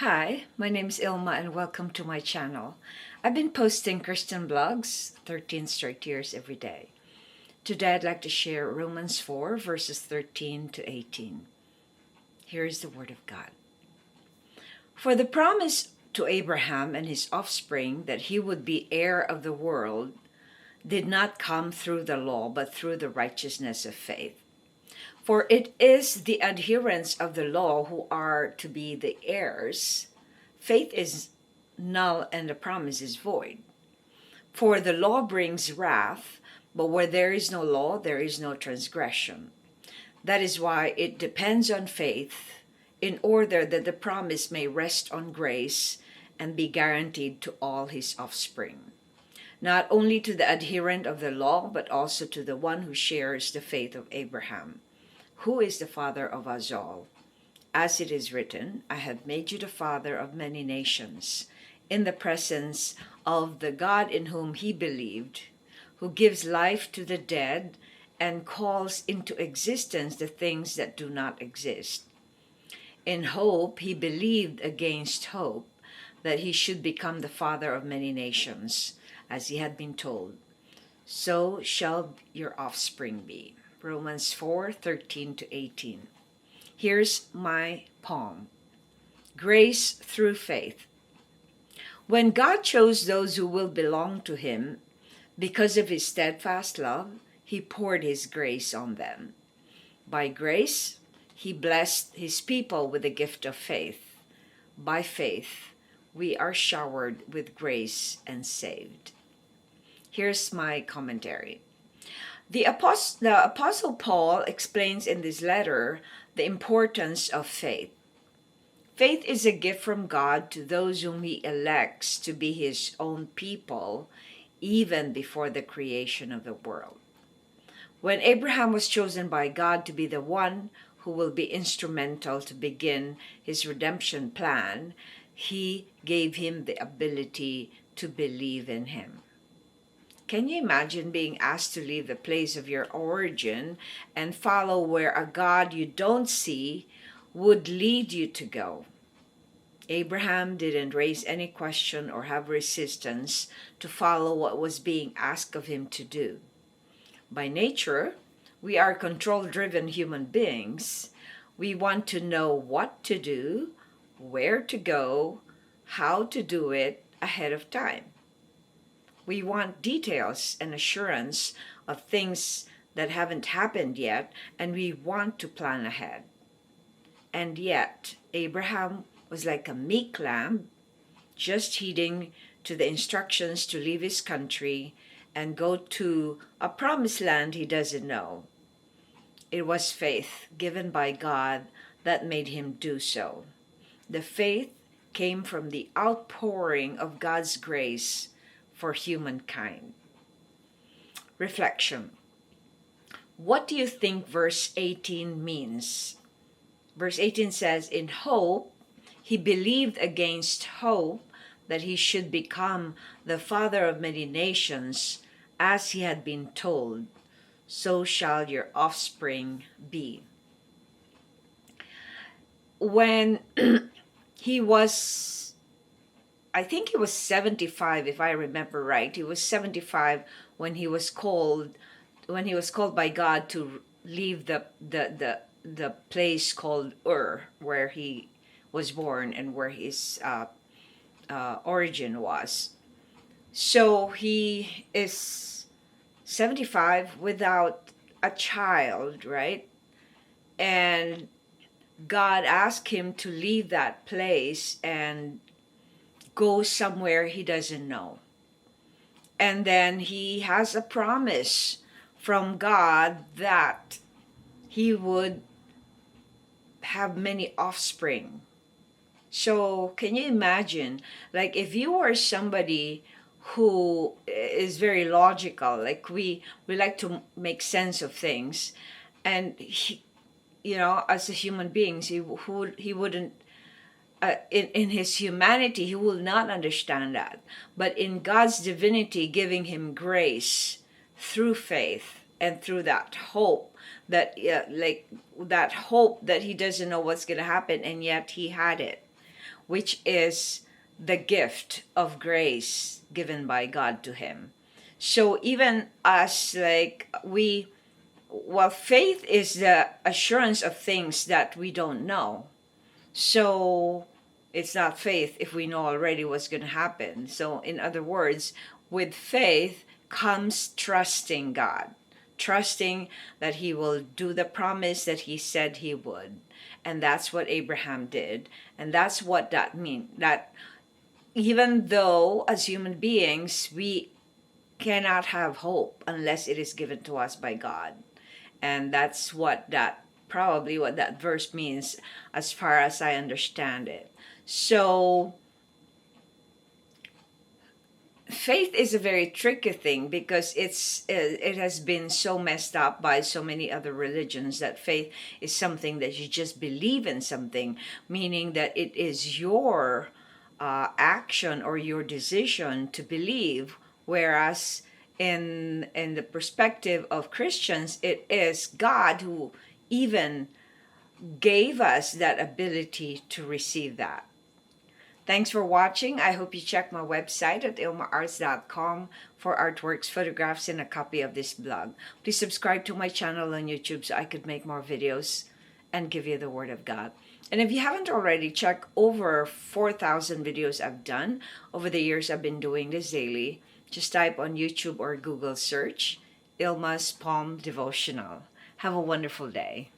Hi, my name is Ilma and welcome to my channel. I've been posting Christian blogs 13 straight years every day. Today I'd like to share Romans 4 verses 13 to 18. Here is the word of God. For the promise to Abraham and his offspring that he would be heir of the world did not come through the law but through the righteousness of faith. For it is the adherents of the law who are to be the heirs. Faith is null and the promise is void. For the law brings wrath, but where there is no law, there is no transgression. That is why it depends on faith, in order that the promise may rest on grace and be guaranteed to all his offspring. Not only to the adherent of the law, but also to the one who shares the faith of Abraham, who is the father of us all. As it is written, I have made you the father of many nations, in the presence of the God in whom he believed, who gives life to the dead and calls into existence the things that do not exist. In hope, he believed against hope that he should become the father of many nations, as he had been told. So shall your offspring be. Romans 4:13 to 18. Here's my poem. Grace through faith. When God chose those who will belong to him, because of his steadfast love, he poured his grace on them. By grace, he blessed his people with the gift of faith. By faith, we are showered with grace and saved. Here's my commentary. The Apostle Paul explains in this letter the importance of faith. Faith is a gift from God to those whom he elects to be his own people, even before the creation of the world. When Abraham was chosen by God to be the one who will be instrumental to begin his redemption plan, he gave him the ability to believe in him. Can you imagine being asked to leave the place of your origin and follow where a God you don't see would lead you to go? Abraham didn't raise any question or have resistance to follow what was being asked of him to do. By nature, we are control-driven human beings. We want to know what to do, where to go, how to do it ahead of time. We want details and assurance of things that haven't happened yet, and we want to plan ahead. And yet, Abraham was like a meek lamb, just heeding to the instructions to leave his country and go to a promised land he doesn't know. It was faith given by God that made him do so. The faith came from the outpouring of God's grace for humankind. Reflection. What do you think verse 18 means? Verse 18 says, in hope, he believed against hope that he should become the father of many nations, as he had been told, so shall your offspring be. When he was, I think he was 75, if I remember right. He was 75 when he was called by God to leave the place called Ur, where he was born and where his origin was. So he is 75 without a child, right? And God asked him to leave that place and go somewhere he doesn't know. And then he has a promise from God that he would have many offspring. So can you imagine, like if you are somebody who is very logical, like we like to make sense of things, and he, as a human beings, he wouldn't in his humanity, he will not understand that. But in God's divinity, giving him grace through faith and through that hope that hope that he doesn't know what's going to happen, and yet he had it. which is the gift of grace given by God to him. So even us, like faith is the assurance of things that we don't know. So it's not faith if we know already what's going to happen. So in other words, with faith comes trusting God, trusting that he will do the promise that he said he would. And that's what Abraham did. And that's what that means. That even though as human beings, we cannot have hope unless it is given to us by God. And that's probably what that verse means as far as I understand it. So faith is a very tricky thing because it has been so messed up by so many other religions that faith is something that you just believe in something, meaning that it is your action or your decision to believe, whereas in the perspective of Christians, it is God who even gave us that ability to receive that. Thanks for watching. I hope you check my website at ilmaarts.com for artworks, photographs, and a copy of this blog. Please subscribe to my channel on YouTube so I could make more videos and give you the Word of God. And if you haven't already, check over 4,000 videos I've done over the years I've been doing this daily. Just type on YouTube or Google search Ilma's Palm Devotional. Have a wonderful day.